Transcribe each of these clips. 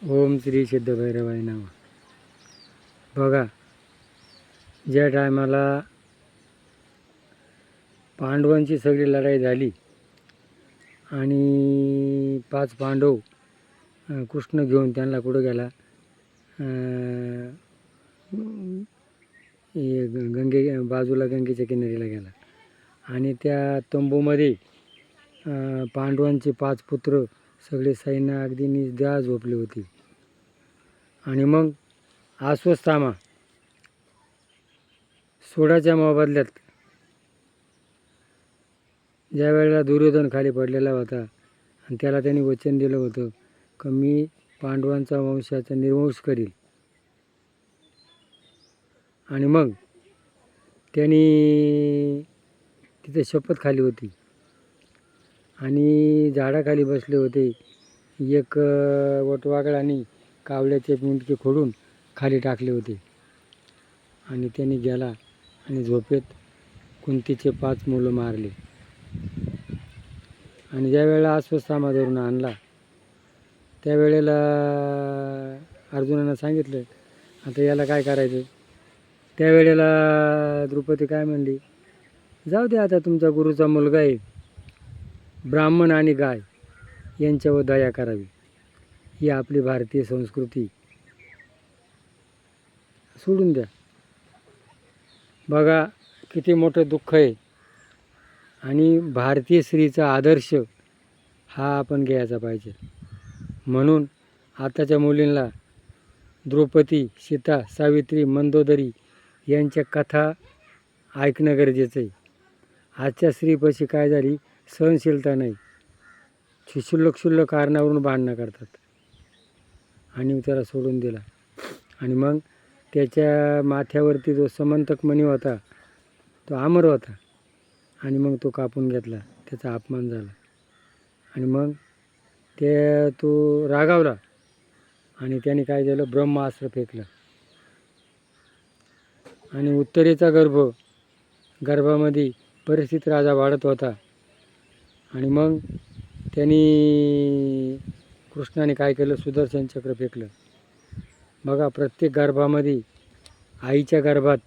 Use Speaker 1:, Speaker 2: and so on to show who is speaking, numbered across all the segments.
Speaker 1: ओम श्री सिद्धभैरवाय नमः. बघा, ज्या टायमाला पांडवांची सगळी लढाई झाली आणि 5 पांडव कृष्ण घेऊन त्यांना कुठं गेला, गंगे बाजूला गंगेच्या किनारीला गेला आणि त्या तंबूमध्ये पांडवांचे 5 पुत्र सगळे सैन्य अगदी निद्रा झोपले होते. आणि मग अश्वत्थामा सोडाच्या मोबदल्यात ज्या वेळेला दुर्योधन खाली पडलेला होता आणि त्याला त्यांनी वचन दिलं होतं की मी पांडवांचा वंशाचा निर्वंश करील, आणि मग त्यांनी तिथे शपथ खाली होती आणि झाडाखाली बसले होते. एक वटवाघळाने कावळ्याचे मुंडके खोडून खाली टाकले होते आणि त्यांनी गेला आणि झोपेत कुंतीचे 5 मुलं मारले. आणि ज्या वेळेला अश्वत्थामा धरून आणला त्यावेळेला अर्जुनानं सांगितलं आता याला काय करायचं. त्यावेळेला द्रौपदी काय म्हणली, जाऊ दे, आता तुमचा गुरुचा मुलगा आहे, ब्राह्मण आणि गाय यांच्यावर दया करावी, ही आपली भारतीय संस्कृती, सोडून द्या. बघा किती मोठं दुःख आहे. आणि भारतीय स्त्रीचा आदर्श हा आपण घ्यायचा पाहिजे. म्हणून आताच्या मुलींना द्रौपदी, सीता, सावित्री, मंदोदरी यांच्या कथा ऐकणं गरजेचं आहे. आजच्या स्त्रीपाशी काय झाली, सहनशीलता नाही, क्षुल्लक कारणावरून भांडणं करतात आणि त्याला सोडून दिला. आणि मग त्याच्या माथ्यावरती जो समंतक मणी होता तो अमर होता आणि मग तो कापून घेतला, त्याचा अपमान झाला. आणि मग तो रागावला आणि त्याने काय केलं, ब्रह्मास्त्र फेकलं आणि उत्तरेचा गर्भामध्ये परिस्थित राजा वाढत होता. आणि मग त्यांनी कृष्णाने काय केलं, सुदर्शन चक्र फेकलं. बघा, प्रत्येक गर्भामध्ये आईच्या गर्भात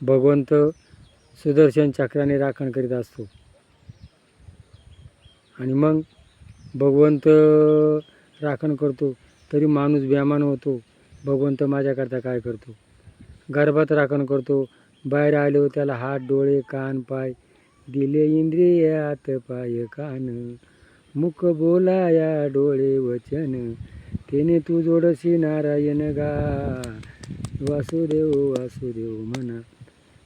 Speaker 1: भगवंत सुदर्शन चक्राने राखण करीत असतो. आणि मग भगवंत राखण करतो तरी माणूस बेमान होतो, भगवंत माझ्याकरता काय करतो. गर्भात राखण करतो, बाहेर आले त्याला हात, डोळे, कान, पाय दिले, इंद्रियात पाय कान, मुख बोलाया डोळे वचन, तेने तू जोडसी नारायण गा, वासुदेव वासुदेव म्हणा.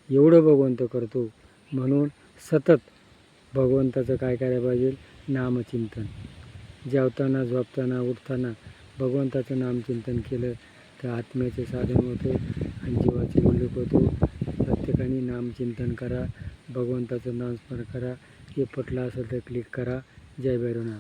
Speaker 1: एवढं भगवंत करतो. म्हणून सतत भगवंताचं काय करायला पाहिजे, नामचिंतन. जेवताना, झोपताना, उठताना भगवंताचं नामचिंतन केलं तर आत्म्याचे साधन होतं आणि जीवाचे उल्लेख होतो. प्रत्येकाने नामचिंतन करा, भगवंताचं नामस्मरण करा. हे पटलं असेल तर क्लिक करा. जय भैरवनाथ.